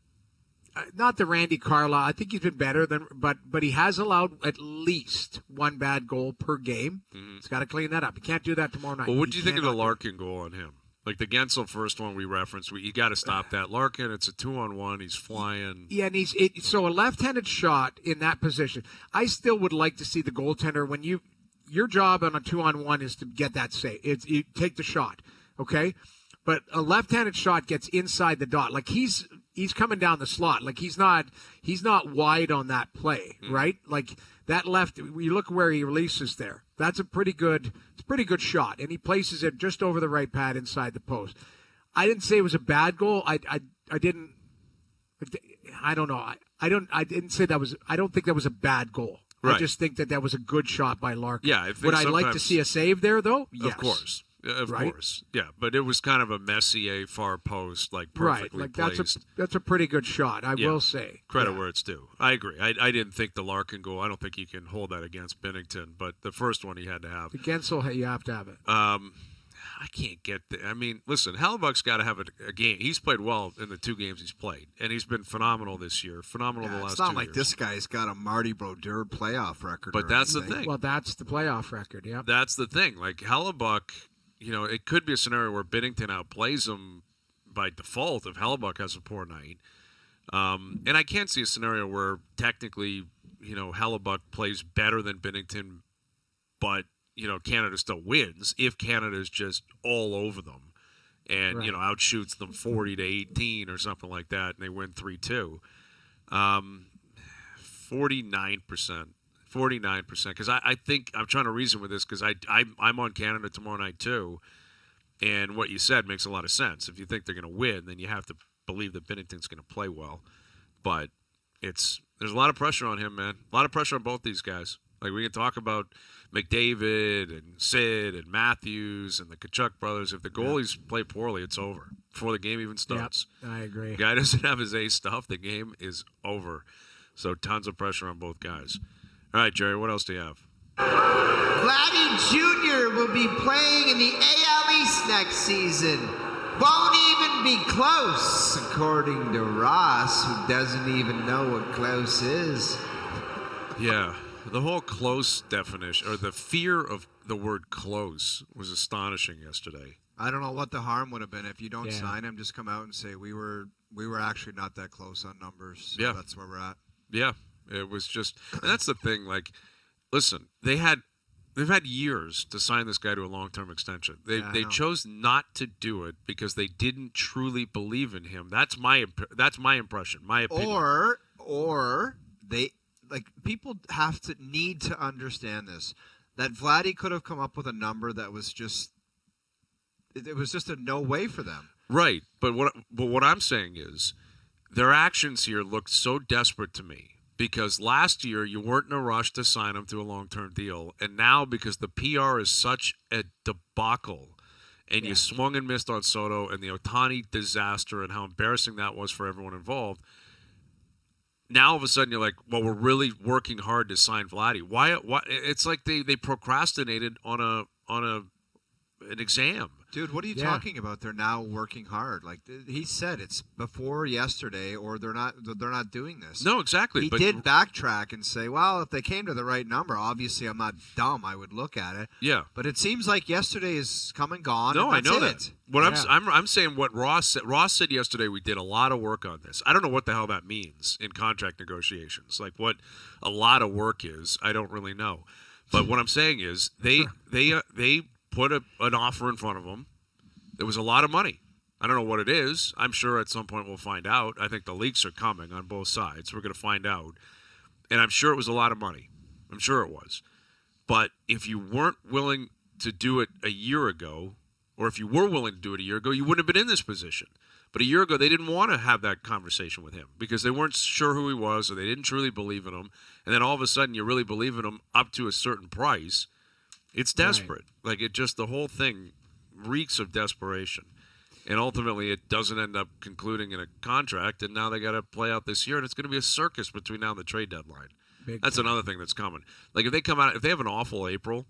[SPEAKER 3] not the Randy Carlyle. I think he's been better but he has allowed at least one bad goal per game. Mm-hmm. He's got to clean that up. He can't do that tomorrow night.
[SPEAKER 1] Well, what do you think of the Larkin goal on him? Like the Gensel first one we referenced, you got to stop that. Larkin, it's a 2-on-1. He's flying.
[SPEAKER 3] Yeah, and so a left-handed shot in that position. I still would like to see the goaltender when your job on a 2-on-1 is to get that save. You take the shot, okay? But a left-handed shot gets inside the dot. Like he's coming down the slot. Like he's not wide on that play, right? Like that left. You look where he releases there. That's a pretty good shot, and he places it just over the right pad inside the post. I didn't say it was a bad goal. I didn't. I don't know. I didn't say that was. I don't think that was a bad goal. Right. I just think that was a good shot by Larkin.
[SPEAKER 1] Yeah.
[SPEAKER 3] Would I like to see a save there, though? Yes.
[SPEAKER 1] Of course. Of course. Yeah, but it was kind of a Messier far post, perfectly placed.
[SPEAKER 3] That's a pretty good shot, I will say.
[SPEAKER 1] Credit where it's due. I agree. I didn't think the Larkin goal, I don't think you can hold that against Binnington, but the first one he had to have.
[SPEAKER 3] The Gensel, you have to have it.
[SPEAKER 1] I can't get I mean, listen, Hellebuck's got to have a game. He's played well in the 2 games he's played, and he's been phenomenal this year. Phenomenal the last 2 years.
[SPEAKER 2] It's not like this guy's got a Marty Brodeur playoff record.
[SPEAKER 1] But that's the thing.
[SPEAKER 3] Well, that's the playoff record, yeah.
[SPEAKER 1] That's the thing. Like, Hellebuck, it could be a scenario where Binnington outplays him by default if Hellebuck has a poor night. And I can't see a scenario where technically, Hellebuck plays better than Binnington, but, Canada still wins if Canada's just all over them and, outshoots them 40-18 or something like that, and they win 3-2. 49%. 49%, because I think I'm trying to reason with this because I'm on Canada tomorrow night too, and what you said makes a lot of sense. If you think they're going to win, then you have to believe that Binnington's going to play well. But there's a lot of pressure on him, man. A lot of pressure on both these guys. Like we can talk about McDavid and Sid and Matthews and the Tkachuk brothers. If the goalies play poorly, it's over before the game even starts.
[SPEAKER 3] Yep, I agree.
[SPEAKER 1] The guy doesn't have his ace stuff, the game is over. So tons of pressure on both guys. All right, Gerry, what else do you have?
[SPEAKER 9] Vladdy Jr. will be playing in the AL East next season. Won't even be close, according to Ross, who doesn't even know what close is.
[SPEAKER 1] Yeah, the whole close definition, or the fear of the word close, was astonishing yesterday.
[SPEAKER 2] I don't know what the harm would have been if you don't sign him. Just come out and say we were actually not that close on numbers. So that's where we're at.
[SPEAKER 1] Yeah. It was just, and that's the thing. Like, listen, they've had years to sign this guy to a long-term extension. They chose not to do it because they didn't truly believe in him. That's my impression, my opinion.
[SPEAKER 2] Or they people need to understand this, that Vladdy could have come up with a number that was just a no way for them.
[SPEAKER 1] Right, but what I'm saying is their actions here looked so desperate to me. Because last year you weren't in a rush to sign him to a long-term deal, and now because the PR is such a debacle, and you swung and missed on Soto and the Ohtani disaster and how embarrassing that was for everyone involved, now all of a sudden you're like, well, we're really working hard to sign Vladdy. Why? It's like they procrastinated on a an exam.
[SPEAKER 2] Dude, what are you talking about? They're now working hard. Like he said, it's before yesterday, or they're not doing this.
[SPEAKER 1] No, exactly.
[SPEAKER 2] He did backtrack and say, well, if they came to the right number, obviously I'm not dumb. I would look at it.
[SPEAKER 1] Yeah.
[SPEAKER 2] But it seems like yesterday is come and gone.
[SPEAKER 1] No,
[SPEAKER 2] and
[SPEAKER 1] I know
[SPEAKER 2] that's
[SPEAKER 1] that. What I'm saying what Ross said. Ross said yesterday we did a lot of work on this. I don't know what the hell that means in contract negotiations. Like what a lot of work is, I don't really know. But what I'm saying is they put an offer in front of them. There was a lot of money. I don't know what it is. I'm sure at some point we'll find out. I think the leaks are coming on both sides. We're going to find out. And I'm sure it was a lot of money. I'm sure it was. But if you weren't willing to do it a year ago, or if you were willing to do it a year ago, you wouldn't have been in this position. But a year ago, they didn't want to have that conversation with him because they weren't sure who he was or they didn't truly believe in him. And then all of a sudden, you really believe in him up to a certain price. It's desperate. Right. Like the whole thing reeks of desperation. And ultimately, it doesn't end up concluding in a contract. And now they got to play out this year. And it's going to be a circus between now and the trade deadline. That's another thing that's coming. Like if they have an awful April,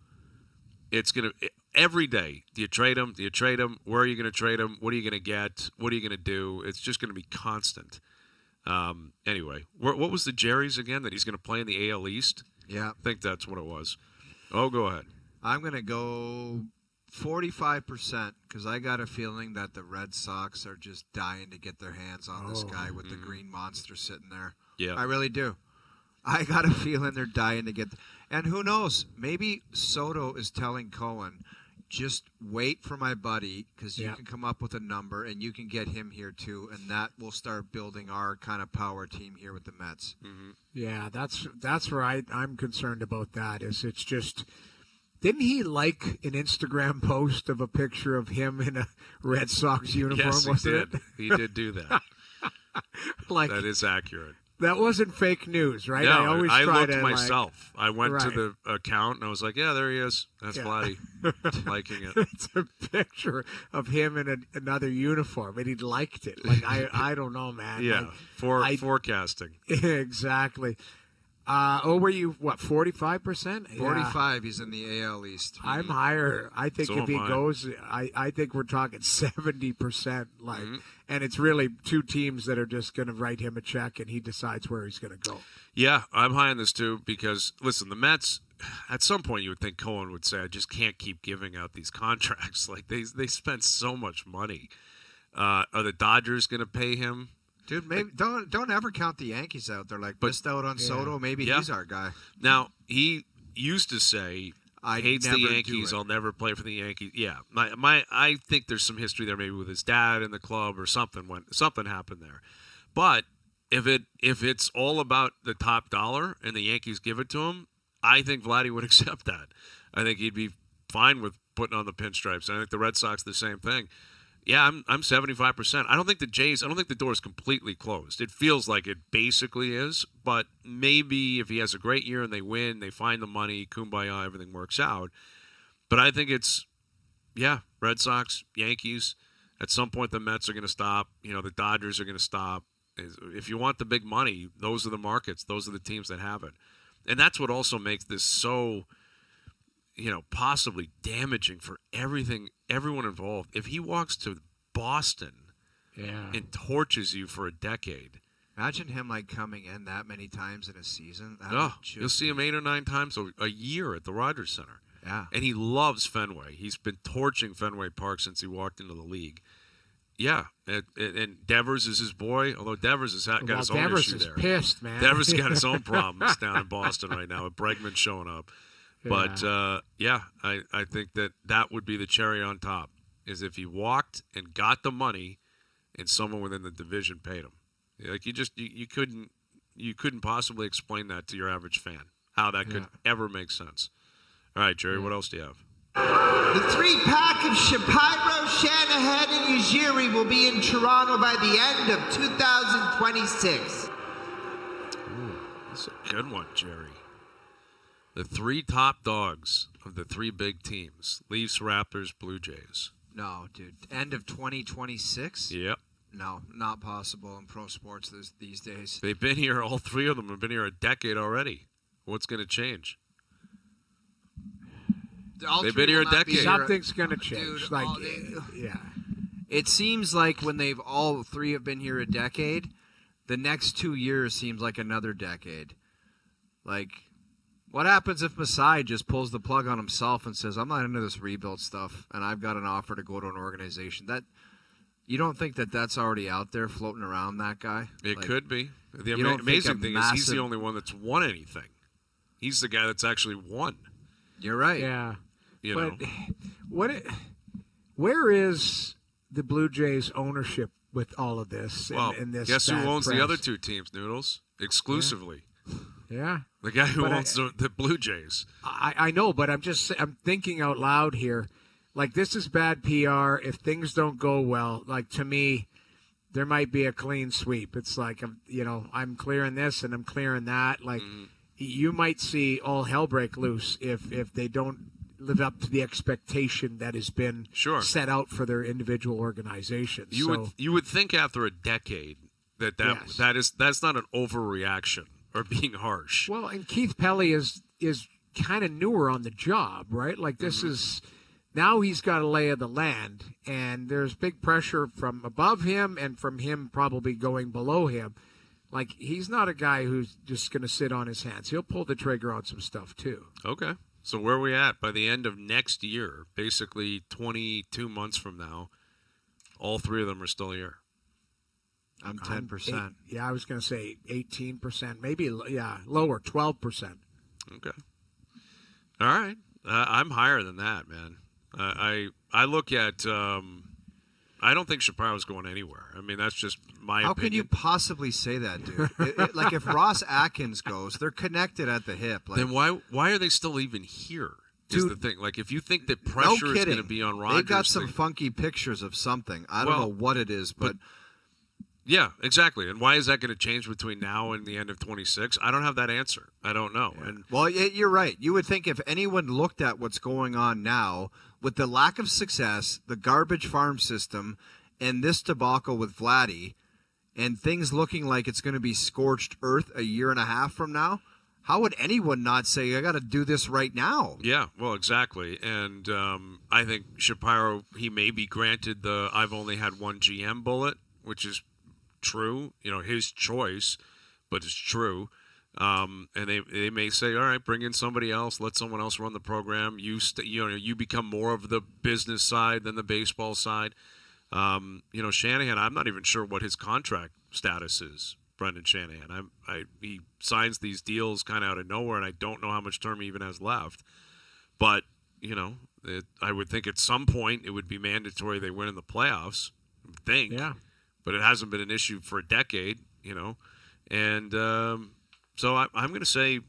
[SPEAKER 1] it's going to every day. Do you trade him? Do you trade him? Where are you going to trade him? What are you going to get? What are you going to do? It's just going to be constant. Anyway, what was the Gerry's again that he's going to play in the AL East?
[SPEAKER 2] Yeah.
[SPEAKER 1] I think that's what it was. Oh, go ahead.
[SPEAKER 2] I'm going to go 45% because I got a feeling that the Red Sox are just dying to get their hands on this guy with the green monster sitting there.
[SPEAKER 1] Yeah.
[SPEAKER 2] I really do. I got a feeling they're dying to get and who knows, maybe Soto is telling Cohen, just wait for my buddy because you can come up with a number and you can get him here too, and that will start building our kind of power team here with the Mets.
[SPEAKER 1] Mm-hmm.
[SPEAKER 3] Yeah, that's where I'm concerned about that. It's just, didn't he like an Instagram post of a picture of him in a Red Sox uniform?
[SPEAKER 1] Yes, he did. He did do that. That is accurate.
[SPEAKER 3] That wasn't fake news, right?
[SPEAKER 1] No, I looked
[SPEAKER 3] to
[SPEAKER 1] myself. I went to the account and I was like, yeah, there he is. That's Vladdy liking it.
[SPEAKER 3] It's a picture of him in another uniform, and he liked it. Like, I don't know, man.
[SPEAKER 1] Yeah, forecasting.
[SPEAKER 3] Exactly. Were you, 45%?
[SPEAKER 2] 45, he's in the AL East.
[SPEAKER 3] I'm higher. I think
[SPEAKER 1] So
[SPEAKER 3] if he
[SPEAKER 1] am I.
[SPEAKER 3] goes, I think we're talking 70%. Like, and it's really two teams that are just going to write him a check, and he decides where he's going to go.
[SPEAKER 1] Yeah, I'm high on this too because, listen, the Mets, at some point you would think Cohen would say, I just can't keep giving out these contracts. Like, they spent so much money. Are the Dodgers going to pay him?
[SPEAKER 2] Dude, maybe don't ever count the Yankees out. They're like, missed out on Soto. Maybe he's our guy.
[SPEAKER 1] Now, he used to say, hates the Yankees.
[SPEAKER 2] I'll
[SPEAKER 1] I'll never play for the Yankees. Yeah, I think there's some history there, maybe with his dad in the club or something happened there. But if it's all about the top dollar and the Yankees give it to him, I think Vladdy would accept that. I think he'd be fine with putting on the pinstripes. I think the Red Sox the same thing. Yeah, I'm 75%. I don't think the door is completely closed. It feels like it basically is, but maybe if he has a great year and they win, they find the money, kumbaya, everything works out. But I think it's, Red Sox, Yankees. At some point, the Mets are going to stop. The Dodgers are going to stop. If you want the big money, those are the markets. Those are the teams that have it. And that's what also makes this so, possibly damaging for everyone involved. If he walks to Boston and torches you for a decade.
[SPEAKER 2] Imagine him coming in that many times in a season.
[SPEAKER 1] You'll see him 8 or 9 times a year at the Rogers Center.
[SPEAKER 2] Yeah.
[SPEAKER 1] And he loves Fenway. He's been torching Fenway Park since he walked into the league. Yeah, and Devers is his boy, although Devers has got his own
[SPEAKER 3] Devers
[SPEAKER 1] issue
[SPEAKER 3] is
[SPEAKER 1] there.
[SPEAKER 3] Pissed, man.
[SPEAKER 1] Devers got his own problems down in Boston right now with Bregman showing up. But, I think that would be the cherry on top, is if he walked and got the money and someone within the division paid him. Like, you couldn't possibly explain that to your average fan, how that could ever make sense. All right, Gerry, what else do you have?
[SPEAKER 9] The 3-pack of Shapiro, Shanahan, and Ujiri will be in Toronto by the end of 2026.
[SPEAKER 1] Ooh, that's a good one, Gerry. The 3 top dogs of the 3 big teams: Leafs, Raptors, Blue Jays.
[SPEAKER 2] No, dude. End of 2026?
[SPEAKER 1] Yep.
[SPEAKER 2] No, not possible in pro sports these days.
[SPEAKER 1] They've been here, all 3 of them have been here a decade already. What's going to change? They've been here a decade.
[SPEAKER 3] Something's going to change.
[SPEAKER 2] Dude,
[SPEAKER 3] like, yeah.
[SPEAKER 2] It seems like when they've all three have been here a decade, the next 2 years seems like another decade. Like, what happens if Masai just pulls the plug on himself and says, I'm not into this rebuild stuff, and I've got an offer to go to an organization? That you don't think that that's already out there floating around, that guy?
[SPEAKER 1] It could be. The
[SPEAKER 2] you don't
[SPEAKER 1] amazing
[SPEAKER 2] think
[SPEAKER 1] thing is he's the only one that's won anything. He's the guy that's actually won.
[SPEAKER 2] You're right.
[SPEAKER 3] Yeah.
[SPEAKER 1] You
[SPEAKER 3] But
[SPEAKER 1] know.
[SPEAKER 3] where is the Blue Jays ownership with all of this?
[SPEAKER 1] Well,
[SPEAKER 3] and this
[SPEAKER 1] guess who
[SPEAKER 3] bad
[SPEAKER 1] owns the
[SPEAKER 3] press?
[SPEAKER 1] other two teams, Noodles? Exclusively.
[SPEAKER 3] Yeah.
[SPEAKER 1] The guy who
[SPEAKER 3] But
[SPEAKER 1] owns the Blue Jays.
[SPEAKER 3] I know, but I'm thinking out loud here. Like, this is bad PR. If things don't go well, like, to me, there might be a clean sweep. It's like, I'm clearing this and I'm clearing that. Like, you might see all hell break loose if they don't live up to the expectation that has been set out for their individual organizations.
[SPEAKER 1] You would think after a decade that's not an overreaction or being harsh.
[SPEAKER 3] Well, and Keith Pelly is kind of newer on the job, right? Like, this is now he's got a lay of the land, and there's big pressure from above him and from him probably going below him. Like, he's not a guy who's just going to sit on his hands. He'll pull the trigger on some stuff too.
[SPEAKER 1] Okay. So where are we at? By the end of next year, basically 22 months from now, all three of them are still here.
[SPEAKER 2] I'm 10%.
[SPEAKER 3] Yeah, I was going to say 18%, maybe, lower, 12%.
[SPEAKER 1] Okay. All right. I'm higher than that, man. I look at I don't think Shapiro's going anywhere. I mean, that's just my opinion.
[SPEAKER 2] How can you possibly say that, dude? Like, if Ross Atkins goes, they're connected at the hip. Like,
[SPEAKER 1] then why are they still even here? Is
[SPEAKER 2] Dude,
[SPEAKER 1] the thing. Like, if you think that pressure is going to be on Rodgers,
[SPEAKER 2] they've got some funky pictures of something. I don't know what it is, but
[SPEAKER 1] yeah, exactly. And why is that going to change between now and the end of 26? I don't have that answer. I don't know.
[SPEAKER 2] Yeah.
[SPEAKER 1] And
[SPEAKER 2] well, you're right. You would think if anyone looked at what's going on now with the lack of success, the garbage farm system, and this debacle with Vladdy, and things looking like it's going to be scorched earth a year and a half from now, how would anyone not say, I got to do this right now?
[SPEAKER 1] Yeah, well, exactly. And I think Shapiro, he may be granted the I've only had one GM bullet, which is true, his choice, but it's true. And they may say, all right, bring in somebody else, let someone else run the program. You become more of the business side than the baseball side. Shanahan, I'm not even sure what his contract status is. Brendan Shanahan, he signs these deals kind of out of nowhere, and I don't know how much term he even has left. But I would think at some point it would be mandatory they win in the playoffs. I would think,
[SPEAKER 3] yeah.
[SPEAKER 1] But it hasn't been an issue for a decade, and so I'm going to say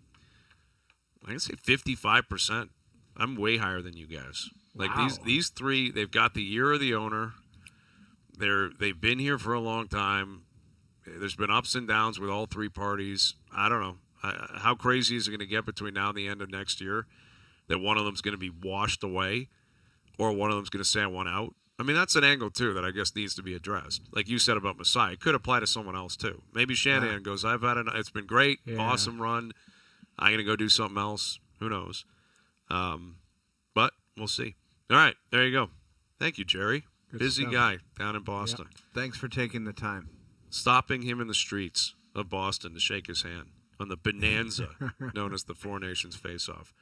[SPEAKER 1] 55%. I'm way higher than you guys. Like
[SPEAKER 3] wow.
[SPEAKER 1] these three, they've got the year of the owner. They've been here for a long time. There's been ups and downs with all three parties. I don't know. How crazy is it going to get between now and the end of next year that one of them's going to be washed away or one of them's going to say I want out? I mean, that's an angle, too, that I guess needs to be addressed. Like you said about Masai. It could apply to someone else, too. Maybe Shanahan goes, it's been great, awesome run. I'm going to go do something else. Who knows? But we'll see. All right, there you go. Thank you, Gerry.
[SPEAKER 3] Good
[SPEAKER 1] Busy
[SPEAKER 3] stuff.
[SPEAKER 1] guy down in Boston.
[SPEAKER 3] Yep.
[SPEAKER 2] Thanks for taking the time.
[SPEAKER 1] Stopping him in the streets of Boston to shake his hand on the bonanza known as the Four Nations Face-Off.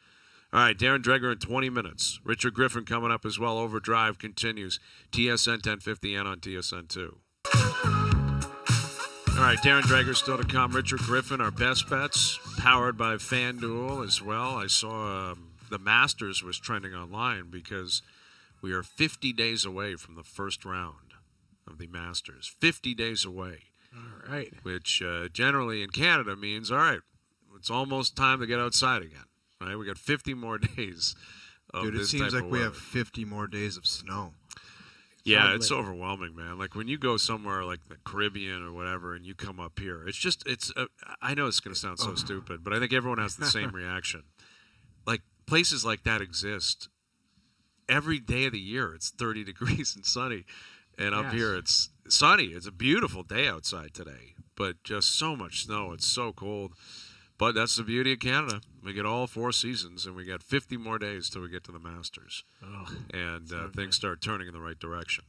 [SPEAKER 1] All right, Darren Dreger in 20 minutes. Richard Griffin coming up as well. OverDrive continues. TSN 1050 and on TSN 2. All right, Darren Dreger still to come. Richard Griffin, our best bets, powered by FanDuel as well. I saw the Masters was trending online because we are 50 days away from the first round of the Masters. 50 days away.
[SPEAKER 3] All right.
[SPEAKER 1] Which generally in Canada means, all right, it's almost time to get outside again. Right, we got 50 more days of
[SPEAKER 2] Dude, it
[SPEAKER 1] this
[SPEAKER 2] seems
[SPEAKER 1] type
[SPEAKER 2] like
[SPEAKER 1] of
[SPEAKER 2] we
[SPEAKER 1] weather.
[SPEAKER 2] have 50 more days of snow.
[SPEAKER 1] Yeah, it's overwhelming, man. Like when you go somewhere like the Caribbean or whatever, and you come up here, it's just I know it's going to sound so stupid, but I think everyone has the same reaction. Like places like that exist every day of the year. It's 30 degrees and sunny, and up here it's sunny. It's a beautiful day outside today, but just so much snow. It's so cold. But that's the beauty of Canada. We get all 4 seasons, and we got 50 more days till we get to the Masters. And things start turning in the right direction.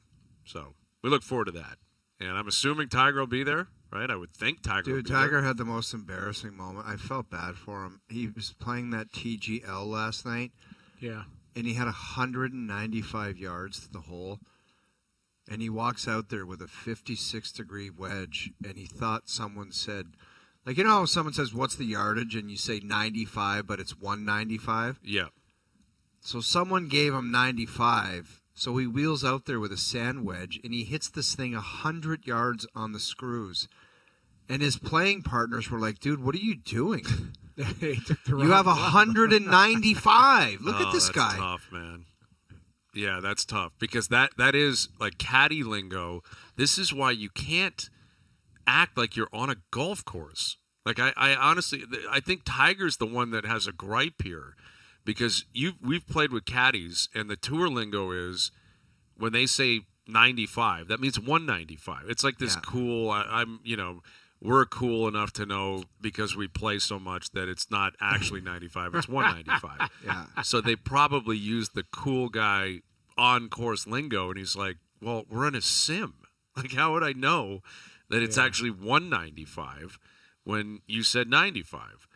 [SPEAKER 1] So we look forward to that. And I'm assuming Tiger will be there, right? I would think Tiger will be there.
[SPEAKER 2] Tiger had the most embarrassing moment. I felt bad for him. He was playing that TGL last night.
[SPEAKER 3] Yeah.
[SPEAKER 2] And he had 195 yards to the hole. And he walks out there with a 56-degree wedge, and he thought someone said, like, you know how someone says, what's the yardage? And you say 95, but it's 195?
[SPEAKER 1] Yeah.
[SPEAKER 2] So someone gave him 95, so he wheels out there with a sand wedge, and he hits this thing 100 yards on the screws. And his playing partners were like, dude, what are you doing? You have 195. Look at this guy.
[SPEAKER 1] That's tough, man. Yeah, that's tough because that is like caddy lingo. This is why you can't act like you're on a golf course. Like I honestly, I think Tiger's the one that has a gripe here because we've played with caddies and the tour lingo is when they say 95, that means 195. It's like this cool. We're cool enough to know because we play so much that it's not actually 95, it's 195.
[SPEAKER 2] Yeah.
[SPEAKER 1] So they probably used the cool guy on-course lingo, and he's like, well, we're in a sim. Like, how would I know that it's actually 195 when you said 95?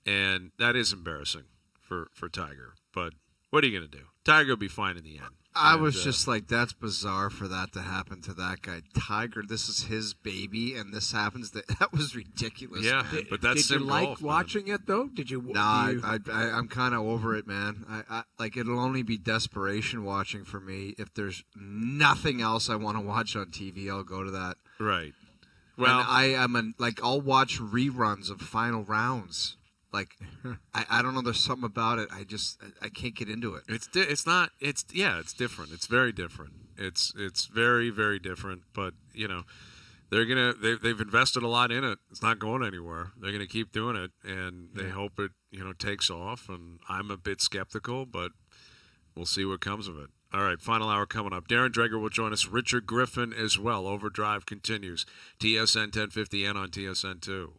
[SPEAKER 1] And that is embarrassing for Tiger. But what are you going to do? Tiger will be fine in the end.
[SPEAKER 2] I was just like, that's bizarre for that to happen to that guy. Tiger, this is his baby, and this happens. That was ridiculous.
[SPEAKER 1] Yeah,
[SPEAKER 2] man.
[SPEAKER 1] but that's
[SPEAKER 3] Did you like
[SPEAKER 1] golf,
[SPEAKER 3] watching it, though? Did you?
[SPEAKER 2] Nah, I'm kind of over it, man. I like it'll only be desperation watching for me. If there's nothing else I want to watch on TV, I'll go to that.
[SPEAKER 1] Right. Well,
[SPEAKER 2] and I'll watch reruns of final rounds. Like, I don't know. There's something about it. I can't get into it.
[SPEAKER 1] It's different. It's very different. It's very, very different. But they've invested a lot in it. It's not going anywhere. They're gonna keep doing it, and they hope it takes off. And I'm a bit skeptical, but we'll see what comes of it. All right, final hour coming up. Darren Dreger will join us. Richard Griffin as well. Overdrive continues. TSN 1050 and on TSN 2.